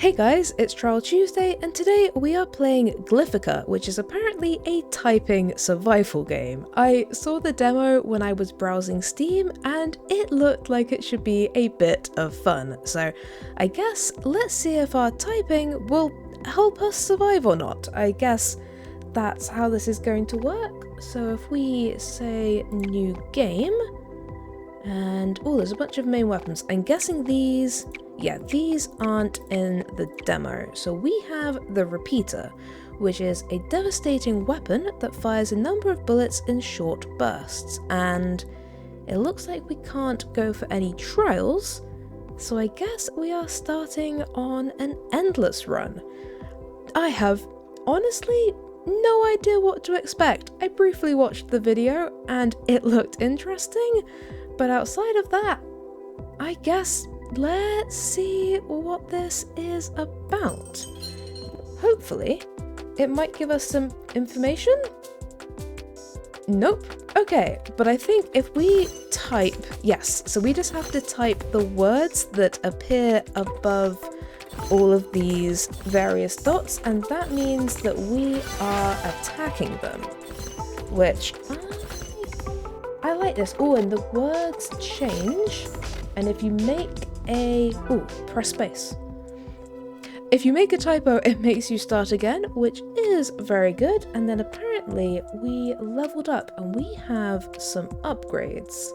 Hey guys, it's Trial Tuesday, and today we are playing Glyphica, which is apparently a typing survival game. I saw the demo when I was browsing Steam, and it looked like it should be a bit of fun. So I guess let's see if our typing will help us survive or not. I guess that's how this is going to work. So if we say new game, and oh, there's a bunch of main weapons. I'm guessing these aren't in the demo. So we have the repeater, which is a devastating weapon that fires a number of bullets in short bursts. And it looks like we can't go for any trials, so I guess we are starting on an endless run. I have honestly no idea what to expect. I briefly watched the video and it looked interesting, but outside of that, I guess let's see what this is about. Hopefully, it might give us some information? Nope. Okay, but I think if we type, yes, so we just have to type the words that appear above all of these various dots, and that means that we are attacking them, which I like this. Oh, and the words change, and if you make press space. If you make a typo, it makes you start again, which is very good. And then apparently we leveled up and we have some upgrades.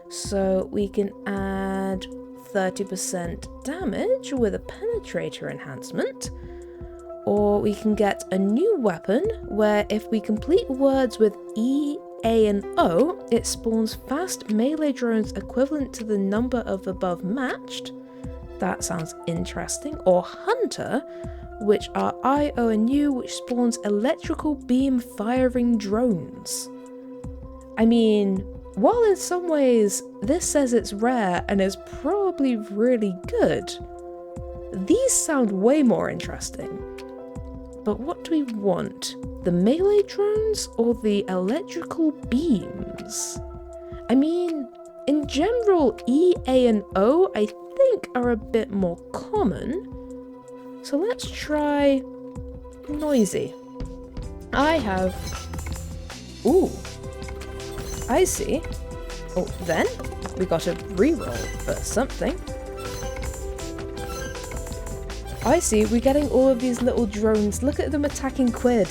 So we can add 30% damage with a penetrator enhancement, or we can get a new weapon where if we complete words with E, A and O, it spawns fast melee drones equivalent to the number of above matched. That sounds interesting. Or Hunter, which are I, O and U, which spawns electrical beam firing drones. I mean, while in some ways this says it's rare and is probably really good, these sound way more interesting. But what do we want? The melee drones or the electrical beams? I mean, in general, E, A and O I think are a bit more common. So let's try noisy. I have... Ooh, I see. Oh, then we got a reroll for something. I see, we're getting all of these little drones. Look at them attacking Quid.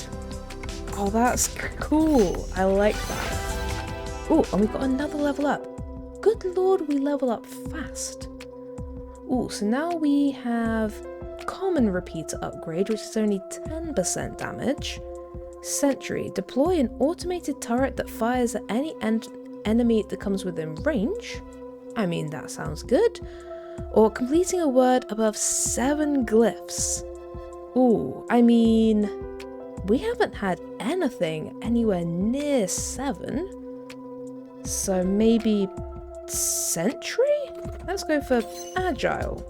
Oh, that's cool. I like that. Oh, and we got another level up. Good lord, we level up fast. Oh, so now we have common repeater upgrade, which is only 10% damage. Sentry. Deploy an automated turret that fires at any enemy that comes within range. I mean, that sounds good. Or completing a word above 7 glyphs. Ooh, I mean, we haven't had anything anywhere near 7. So maybe sentry? Let's go for agile.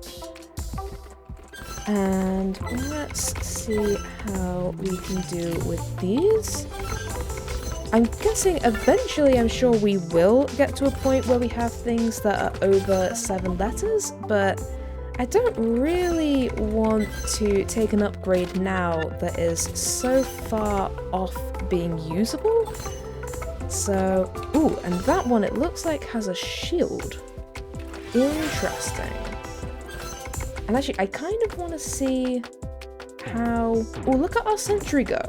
And let's see how we can do with these. I'm guessing eventually, I'm sure we will get to a point where we have things that are over 7 letters, but I don't really want to take an upgrade now that is so far off being usable. So, ooh, and that one, it looks like has a shield. Interesting. And actually, I kind of want to see how... Oh, look at our sentry go.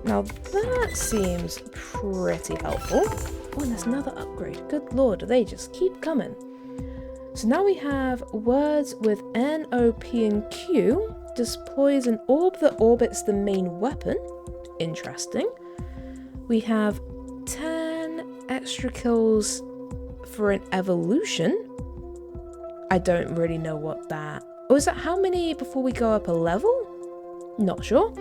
Now that seems pretty helpful. Oh, and there's another upgrade. Good lord, they just keep coming. So now we have words with N, O, P, and Q. Deploys an orb that orbits the main weapon. Interesting. We have 10 extra kills for an evolution. I don't really know what that... Oh, is that how many before we go up a level? Not sure.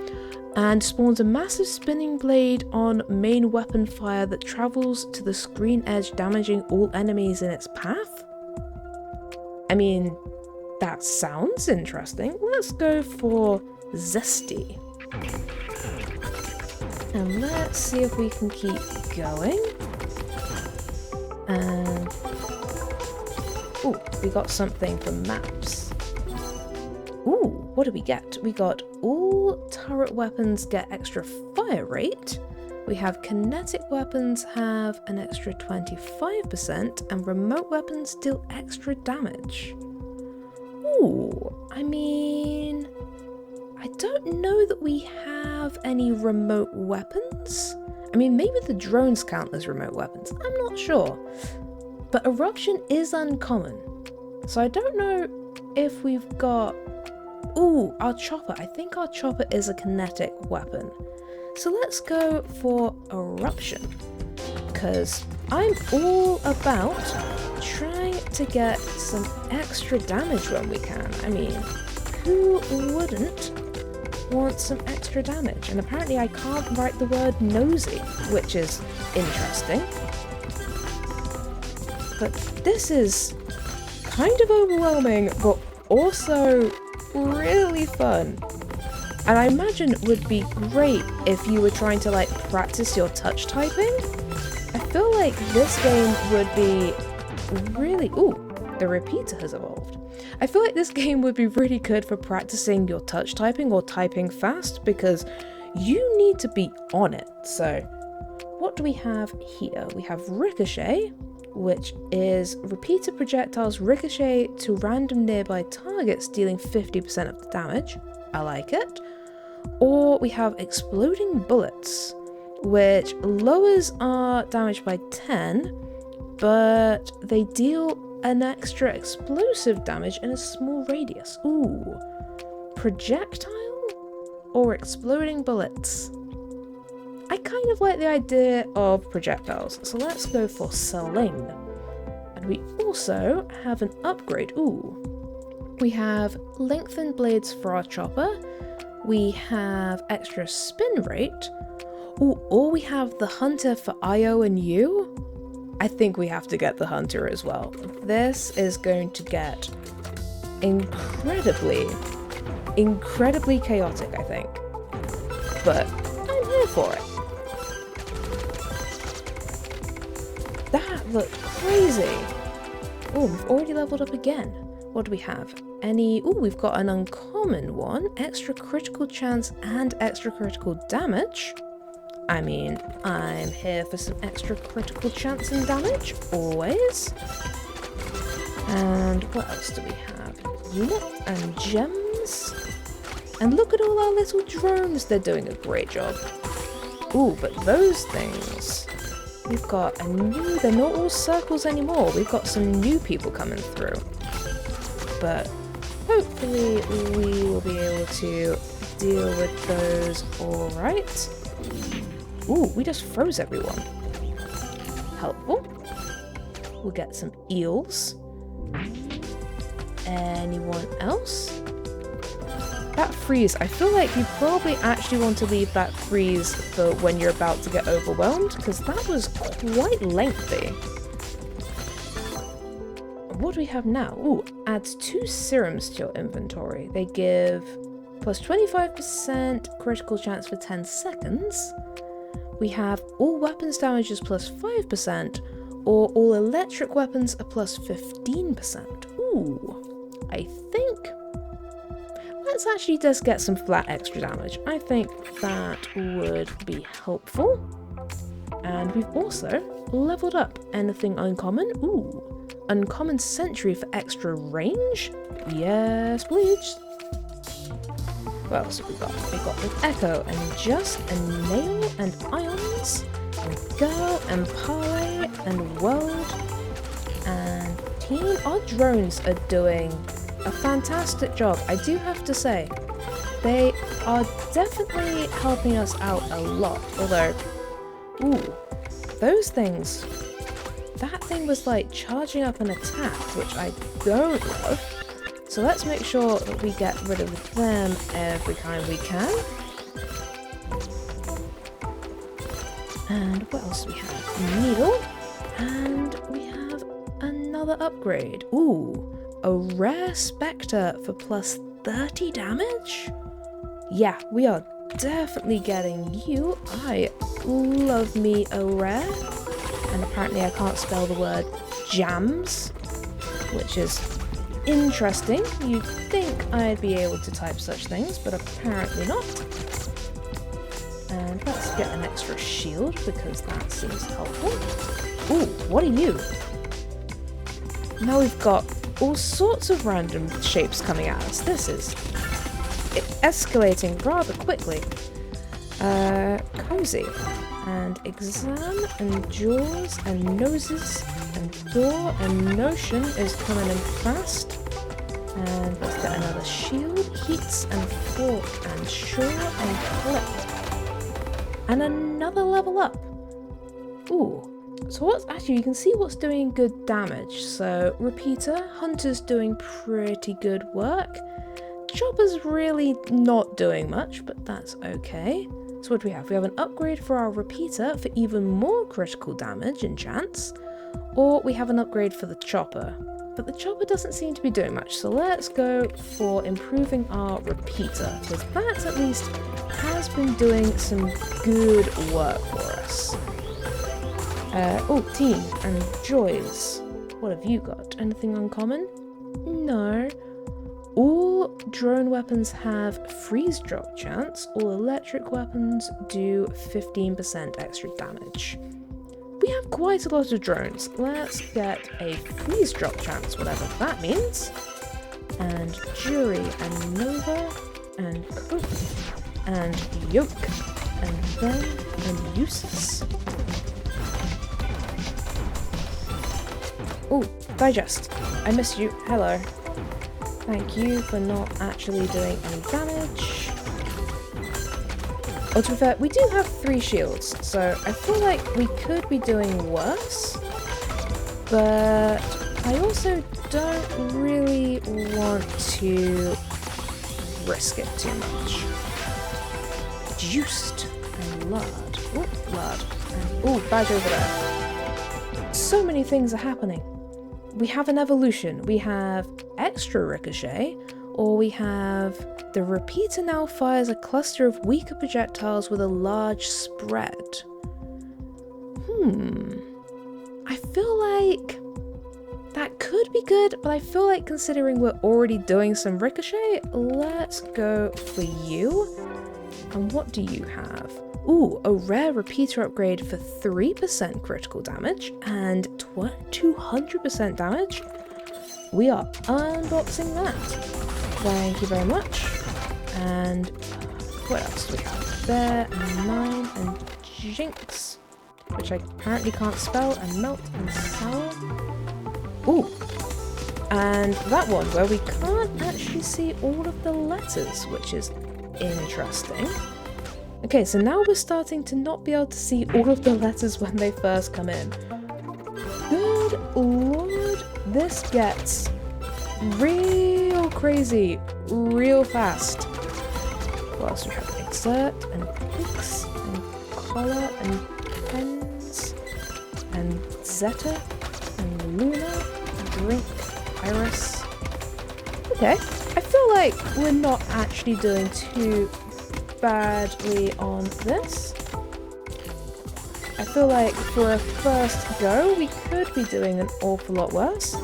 And spawns a massive spinning blade on main weapon fire that travels to the screen edge, damaging all enemies in its path. I mean, that sounds interesting. Let's go for zesty. And let's see if we can keep going. And... oh, we got something from maps. what do we get? We got all turret weapons get extra fire rate. We have kinetic weapons have an extra 25% and remote weapons deal extra damage. Ooh, I mean, I don't know that we have any remote weapons. I mean, maybe the drones count as remote weapons. I'm not sure. But eruption is uncommon. So I don't know if we've got... Ooh, our chopper. I think our chopper is a kinetic weapon. So let's go for eruption. Because I'm all about trying to get some extra damage when we can. I mean, who wouldn't want some extra damage? And apparently I can't write the word nosy, which is interesting. But this is kind of overwhelming, but also really fun. And I imagine it would be great if you were trying to like practice your touch typing. I feel like this game would be really... Ooh, the repeater has evolved. I feel like this game would be really good for practicing your touch typing or typing fast because you need to be on it. So what do we have here? We have ricochet, which is repeater projectiles ricochet to random nearby targets, dealing 50% of the damage. I like it. Or we have exploding bullets, which lowers our damage by 10, but they deal an extra explosive damage in a small radius. Ooh. Projectile or exploding bullets? I kind of like the idea of projectiles, so let's go for sling. And we also have an upgrade. Ooh. We have lengthened blades for our chopper. We have extra spin rate. Ooh, or we have the hunter for IO and U. I think we have to get the hunter as well. This is going to get incredibly chaotic, I think. But I'm here for it. That looked crazy. Oh, we've already leveled up again. What do we have? Ooh, we've got an uncommon one. Extra critical chance and extra critical damage. I mean, I'm here for some extra critical chance and damage, always. And what else do we have? Unit and gems. And look at all our little drones, they're doing a great job. Ooh, but those things, we've got a new, they're not all circles anymore. We've got some new people coming through. But hopefully we will be able to deal with those all right. Ooh, we just froze everyone. Helpful. We'll get some eels. Anyone else? That freeze, I feel like you probably actually want to leave that freeze for when you're about to get overwhelmed, because that was quite lengthy. What do we have now? Ooh, adds 2 serums to your inventory. They give plus 25% critical chance for 10 seconds. We have all weapons damage is plus 5%, or all electric weapons are plus 15%. Ooh, I think... Let's actually just get some flat extra damage. I think that would be helpful. And we've also leveled up anything uncommon. Ooh, uncommon sentry for extra range. Yes, please. What else have we got? We've got an echo and just and nail and ions and girl and parlay and world and team. Our drones are doing a fantastic job, I do have to say. They are definitely helping us out a lot, although, ooh, those things, that thing was like charging up an attack, which I don't love. So let's make sure that we get rid of them every time we can. And what else do we have? Needle, and we have another upgrade. Ooh. A rare spectre for plus 30 damage? Yeah, we are definitely getting you. I love me a rare. And apparently I can't spell the word jams, which is interesting. You'd think I'd be able to type such things, but apparently not. And let's get an extra shield because that seems helpful. Ooh, what are you? Now we've got all sorts of random shapes coming at us. This is escalating rather quickly. Cozy. And exam and jaws and noses and door and notion is coming in fast. And let's get another shield, heats and fork and shore and clip. And another level up. Ooh. So what's actually, you can see what's doing good damage. So repeater, hunter's doing pretty good work. Chopper's really not doing much, but that's okay. So what do we have? We have an upgrade for our repeater for even more critical damage and chance, or we have an upgrade for the chopper. But the chopper doesn't seem to be doing much, so let's go for improving our repeater, because that at least has been doing some good work for us. Oh, team and joys. What have you got? Anything uncommon? No. All drone weapons have freeze drop chance. All electric weapons do 15% extra damage. We have quite a lot of drones. Let's get a freeze drop chance, whatever that means. And jury and nova and cope and yoke and then and uses. Oh, digest. I missed you. Hello. Thank you for not actually doing any damage. Oh, to be fair, we do have 3 shields, so I feel like we could be doing worse. But I also don't really want to risk it too much. Juiced and lard. Oh, lard. And oh, badge over there. So many things are happening. We have an evolution, we have extra ricochet, or we have the repeater now fires a cluster of weaker projectiles with a large spread. I feel like that could be good, but I feel like considering we're already doing some ricochet, let's go for you. And what do you have? Ooh, a rare repeater upgrade for 3% critical damage and 200% damage. We are unboxing that. Thank you very much. And what else do we have? Bear and mine and jinx, which I apparently can't spell, and melt and sour. Ooh, and that one where we can't actually see all of the letters, which is interesting. Okay, so now we're starting to not be able to see all of the letters when they first come in. Good lord, this gets real crazy, real fast. What else do we have? Exert and picks and collar and pens and zeta and luna, drink, iris. Okay, I feel like we're not actually doing too badly on this. I feel like for a first go we could be doing an awful lot worse.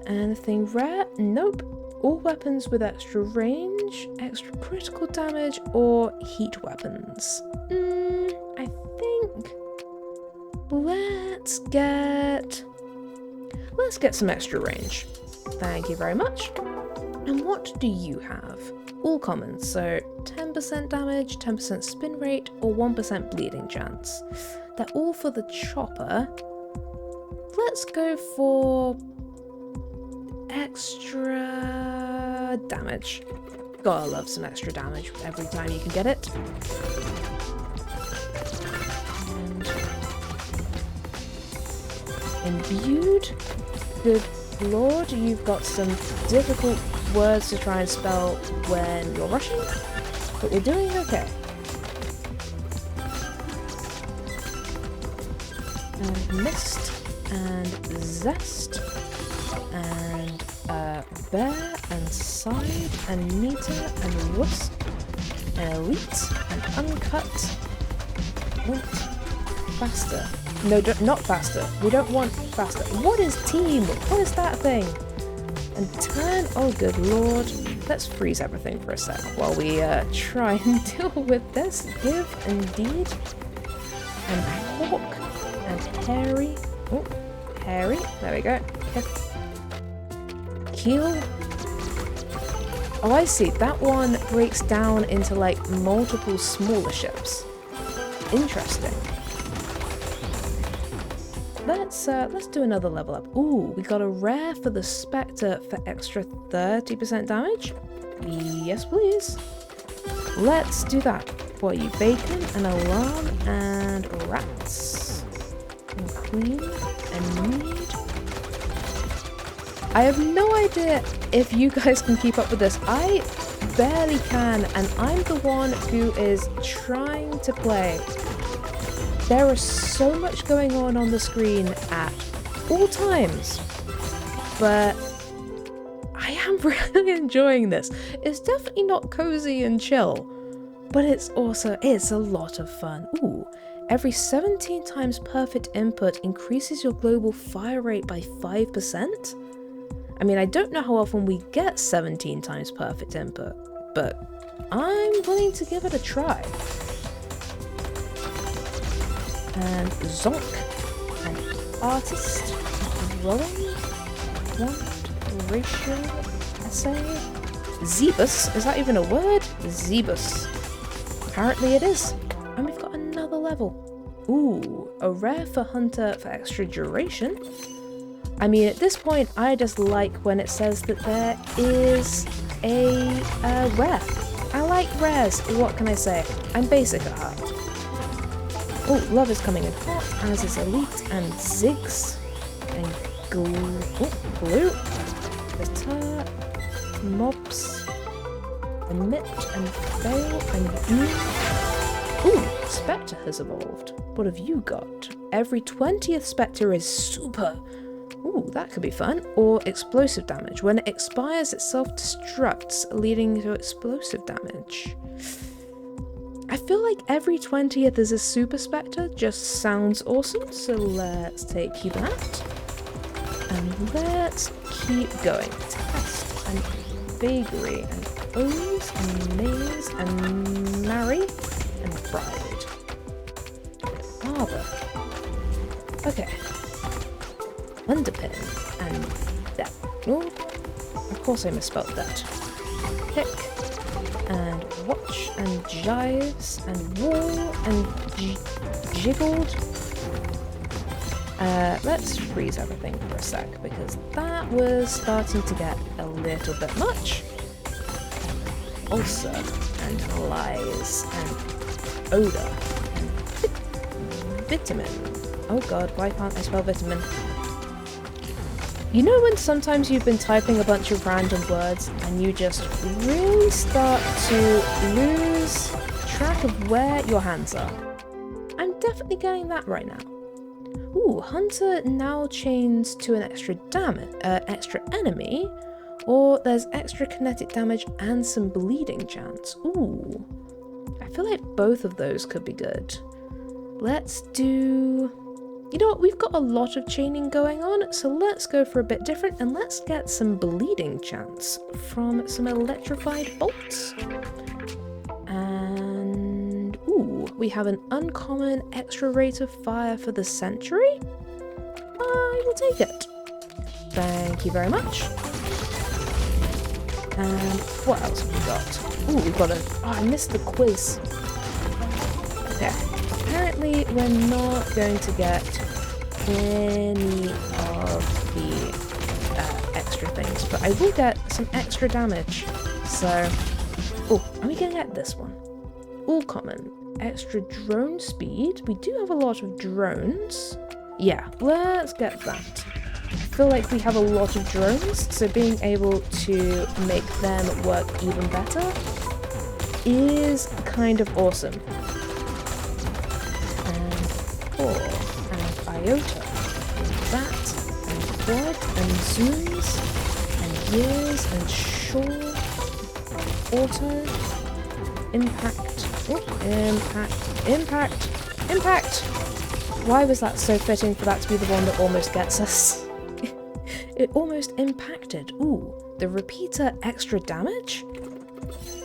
Anything rare? Nope. All weapons with extra range, extra critical damage, or heat weapons. I think let's get some extra range. Thank you very much. And what do you have? All commons, so 10% damage, 10% spin rate, or 1% bleeding chance. They're all for the chopper. Let's go for extra damage. Gotta love some extra damage every time you can get it. And imbued. Good lord, you've got some difficult words to try and spell when you're rushing, but you're doing okay. And mist, and zest, and bear, and side, and meter, and wisp, and elite, and uncut, want faster. No, not faster. We don't want faster. What is team? What is that thing? and turn. Oh, good lord. Let's freeze everything for a sec while we try and deal with this. Give, indeed. And hawk, and hairy. Oh, hairy. There we go. Keel. Oh, I see. That one breaks down into, like, multiple smaller ships. Interesting. Let's do another level up. Ooh, we got a rare for the Spectre for extra 30% damage. Yes, please. Let's do that. For you, bacon, an alarm, and rats. And queen, and mead. I have no idea if you guys can keep up with this. I barely can, and I'm the one who is trying to play. There is so much going on the screen at all times, but I am really enjoying this. It's definitely not cozy and chill, but it's a lot of fun. Ooh, every 17 times perfect input increases your global fire rate by 5%. I mean, I don't know how often we get 17 times perfect input, but I'm willing to give it a try. And zonk, and artist, growing, want, ratio, essay, Zebus, is that even a word? Zebus. Apparently it is. And we've got another level. Ooh, a rare for hunter for extra duration. I mean, at this point, I just like when it says that there is a rare. I like rares, what can I say? I'm basic at heart. Oh, love is coming in hot, as is elite, and zigs, and glue, bitter, mobs, emit, and fail, and boom. Ooh, Spectre has evolved. What have you got? Every 20th Spectre is super. Ooh, that could be fun. Or explosive damage. When it expires, it self-destructs, leading to explosive damage. I feel like every 20th is a super Spectre, just sounds awesome, so let's take that. And let's keep going. Test, and vagary, and ooze, and maze, and marry, and pride. Arbor. Okay. Underpin, and that. Oh, of course I misspelled that. Pick. And watch, and jives, and wall, and jiggled. Let's freeze everything for a sec, because that was starting to get a little bit much. Ulcer, and lies, and odor, and vitamin. Oh god, why can't I spell vitamin? You know when sometimes you've been typing a bunch of random words and you just really start to lose track of where your hands are? I'm definitely getting that right now. Ooh, Hunter now chains to an extra enemy, or there's extra kinetic damage and some bleeding chance. Ooh, I feel like both of those could be good. Let's do... You know what, we've got a lot of chaining going on, so let's go for a bit different and let's get some bleeding chance from some electrified bolts. And ooh, we have an uncommon extra rate of fire for the century. I will take it. Thank you very much. And what else have we got? Ooh, we've got a... Oh, I missed the quiz. Okay. Apparently, we're not going to get any of the extra things, but I will get some extra damage. So, oh, are we going to get this one? All common. Extra drone speed. We do have a lot of drones. Yeah, let's get that. I feel like we have a lot of drones, so being able to make them work even better is kind of awesome. And 4, and iota, and that, and quad, and zooms, and years, and shore, auto, impact, impact. Why was that so fitting for that to be the one that almost gets us? It almost impacted. Ooh, the repeater extra damage?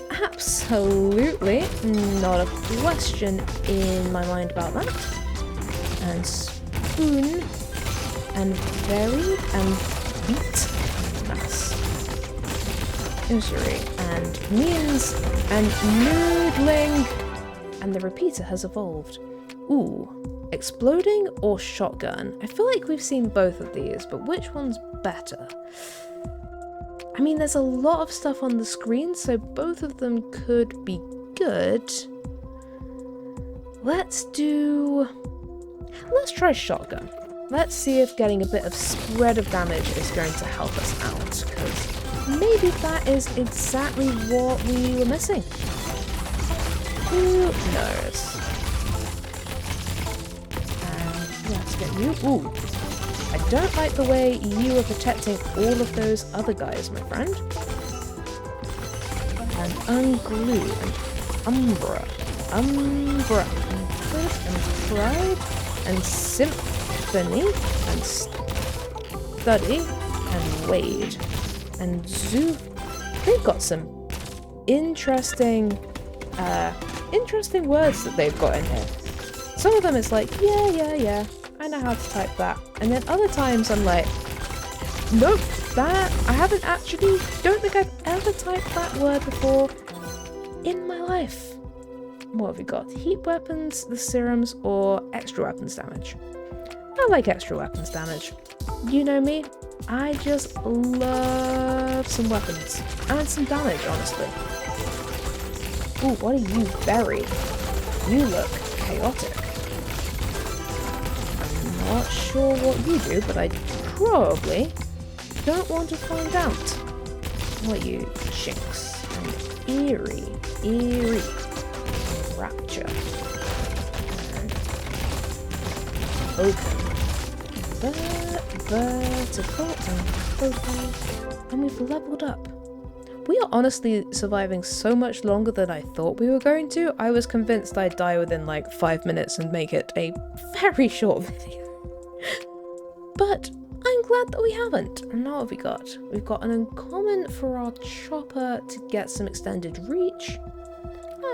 Absolutely not a question in my mind about that. And spoon and varied and beat mass. Injury and means and noodling. And the repeater has evolved. Ooh, exploding or shotgun? I feel like we've seen both of these, but which one's better? I mean, there's a lot of stuff on the screen, so both of them could be good. Let's try shotgun. Let's see if getting a bit of spread of damage is going to help us out, because maybe that is exactly what we were missing. Who knows? And let's get you. Ooh. I don't like the way you are protecting all of those other guys, my friend. And unglue and umbra. And good and pride and symphony and study and wade and zoo. They've got some interesting words that they've got in here. Some of them it's like, yeah, I know how to type that. And then other times I'm like, nope, that, I don't think I've ever typed that word before in my life. What have we got? Heat weapons, the serums, or extra weapons damage? I like extra weapons damage. You know me, I just love some weapons. And some damage, honestly. Ooh, what are you berry? You look chaotic. I'm not sure what you do, but I probably don't want to find out. What you chinks and eerie, rapture, and open, vertical and profile, and we've leveled up. We are honestly surviving so much longer than I thought we were going to. I was convinced I'd die within like 5 minutes and make it a very short video. But I'm glad that we haven't. And now what have we got? We've got an uncommon for our chopper to get some extended reach.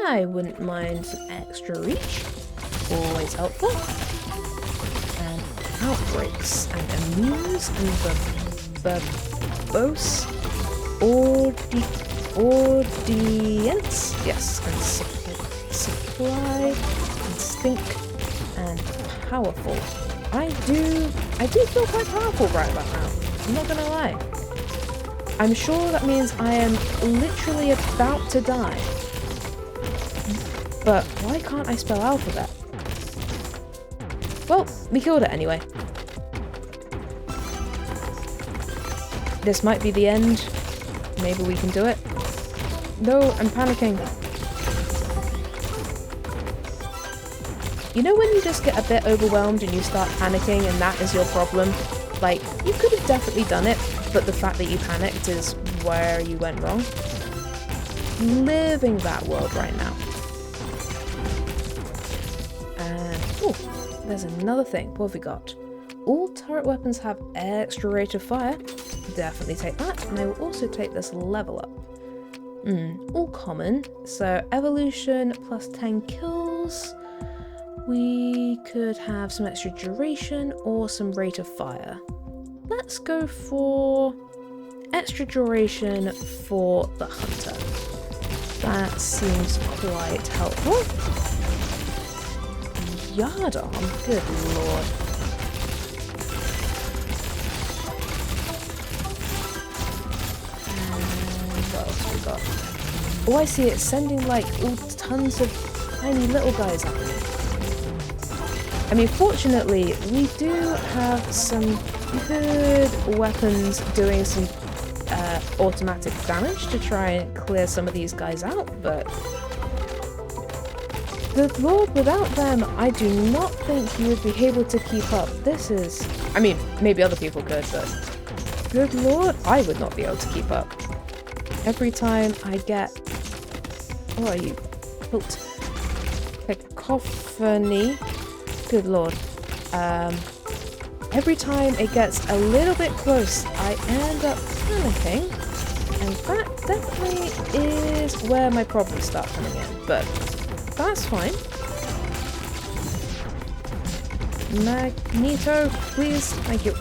I wouldn't mind some extra reach. Always helpful. And outbreaks and immunes and verbose. Audience, yes, and supply, and stink, and powerful. I do feel quite powerful right about now. I'm not gonna lie. I'm sure that means I am literally about to die. But why can't I spell alphabet? Well, we killed it anyway. This might be the end. Maybe we can do it. No, I'm panicking. You know when you just get a bit overwhelmed and you start panicking and that is your problem? Like, you could have definitely done it, but the fact that you panicked is where you went wrong. Living that world right now. And, oh, there's another thing. What have we got? All turret weapons have extra rate of fire. Definitely take that, and I will also take this level up. All common, so evolution plus 10 kills. We could have some extra duration or some rate of fire. Let's go for extra duration for the hunter. That seems quite helpful. Yard arm, good lord. Oh, I see, it's sending like all tons of tiny little guys at me. I mean, fortunately, we do have some good weapons doing some automatic damage to try and clear some of these guys out, but good lord, without them, I do not think you would be able to keep up. This is, I mean, maybe other people could, but good lord, I would not be able to keep up. Every time I get, what are you? Cacophony. Good lord. every time it gets a little bit close, I end up panicking. And that definitely is where my problems start coming in. But that's fine. Magneto, please. Thank you.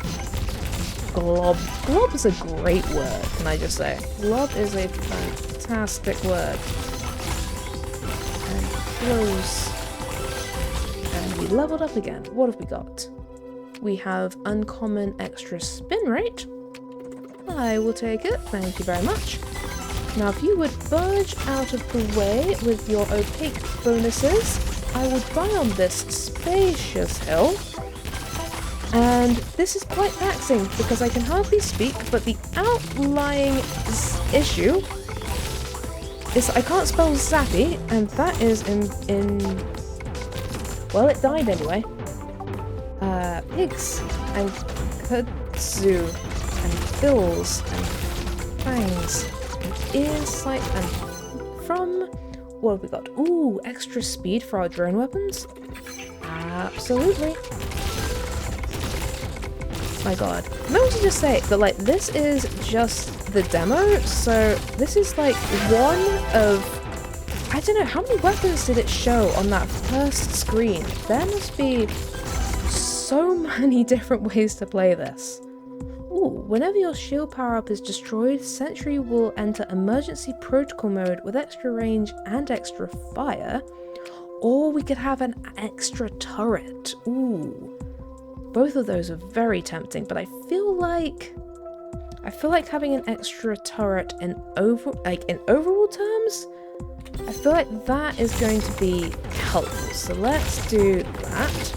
Glob. Glob is a great word, can I just say? Glob is a fantastic word. And close. And we leveled up again. What have we got? We have uncommon extra spin rate. I will take it. Thank you very much. Now, if you would budge out of the way with your opaque bonuses, I would buy on this spacious hill. And this is quite taxing because I can hardly speak, but the outlying issue is I can't spell zappy, and that is in well, it died anyway. Pigs and kudzu and bills and fangs and ears, sight, and from what have we got? Ooh, extra speed for our drone weapons? Absolutely. My god. Remember to just say that, like, this is just the demo, so this is like one of, I don't know, how many weapons did it show on that first screen? There must be so many different ways to play this. Ooh, whenever your shield power-up is destroyed, Sentry will enter emergency protocol mode with extra range and extra fire, or we could have an extra turret. Ooh. Both of those are very tempting, but I feel like having an extra turret in overall terms, I feel like that is going to be helpful. So let's do that.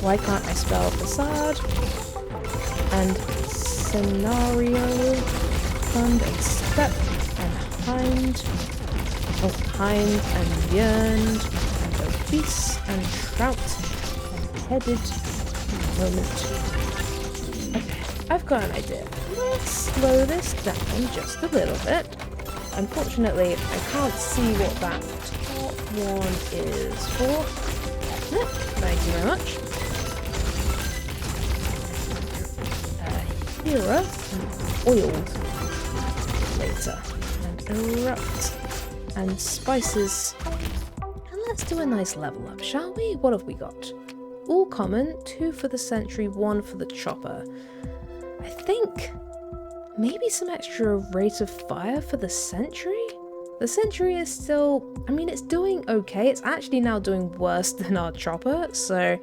Why can't I spell facade? And scenario, fund and step and hind. Oh, hind and yearned and obese and trout and headed. Moment. Okay, I've got an idea. Let's slow this down just a little bit. Unfortunately, I can't see what that top one is for. Thank you very much. Hero and oiled later. And erupt. And spices. And let's do a nice level up, shall we? What have we got? All common, 2 for the sentry, 1 for the chopper. I think maybe some extra rate of fire for the sentry? The sentry is still, I mean, it's doing okay. It's actually now doing worse than our chopper, so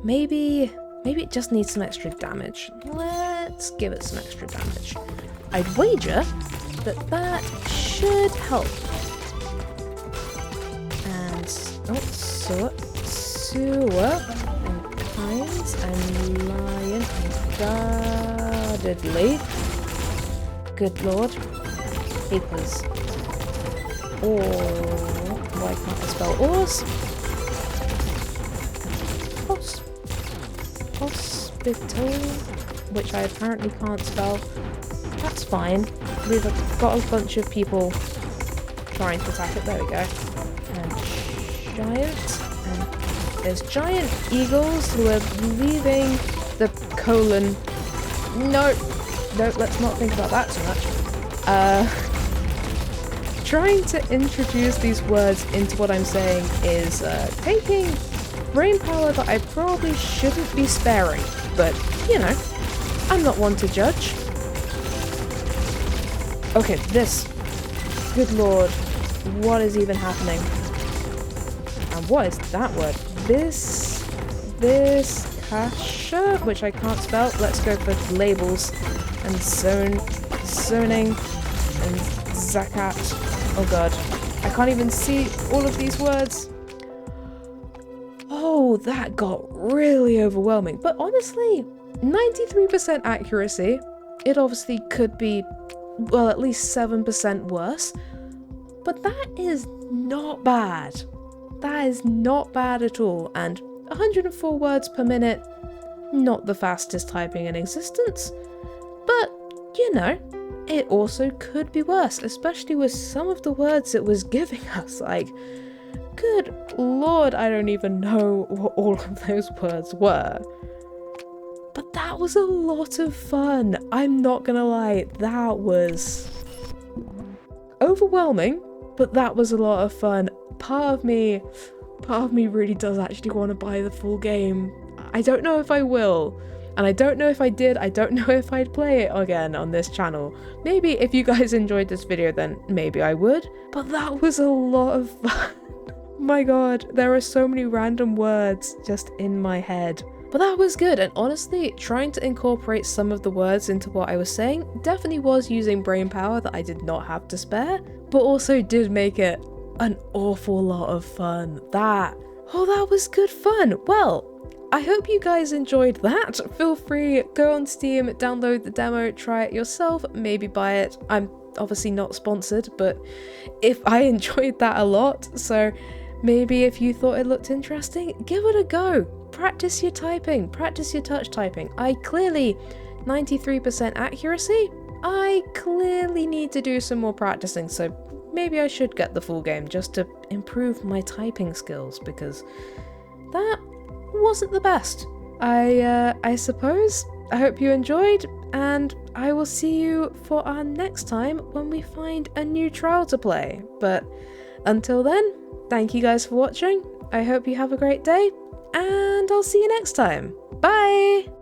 maybe it just needs some extra damage. Let's give it some extra damage. I'd wager that should help. And, sewer and kinds and lion and guardedly. Good lord. Papers. Or why can't I spell ores? Hospital, which I apparently can't spell. That's fine. We've got a bunch of people trying to attack it. There we go. And giant. And there's giant eagles who are leaving the colon. No, let's not think about that too much. Trying to introduce these words into what I'm saying is taking brain power that I probably shouldn't be sparing. But, you know, I'm not one to judge. Okay, this. Good lord. What is even happening? And what is that word? This kasha, which I can't spell. Let's go for labels and zoning and zakat. Oh god, I can't even see all of these words. Oh, that got really overwhelming. But honestly, 93% accuracy. It obviously could be, well, at least 7% worse. But that is not bad. That is not bad at all, and 104 words per minute, not the fastest typing in existence, but, you know, it also could be worse, especially with some of the words it was giving us, like, good lord, I don't even know what all of those words were. that was a lot of fun. I'm not gonna lie, that was overwhelming, but that was a lot of fun. Part of me really does actually want to buy the full game. I don't know if I will, and I don't know if I did. I don't know if I'd play it again on this channel. Maybe if you guys enjoyed this video, then maybe I would, but that was a lot of fun. My god, there are so many random words just in my head. But that was good, and honestly, trying to incorporate some of the words into what I was saying definitely was using brain power that I did not have to spare, but also did make it an awful lot of fun. That was good fun. Well, I hope you guys enjoyed that. Feel free, go on Steam, download the demo, try it yourself, maybe buy it. I'm obviously not sponsored, but if I enjoyed that a lot, so maybe if you thought it looked interesting, give it a go. Practice your typing, practice your touch typing. I clearly, 93% accuracy, I clearly need to do some more practicing, so maybe I should get the full game just to improve my typing skills, because that wasn't the best. I suppose. I hope you enjoyed, and I will see you for our next time when we find a new trial to play. But until then, thank you guys for watching. I hope you have a great day, and I'll see you next time. Bye!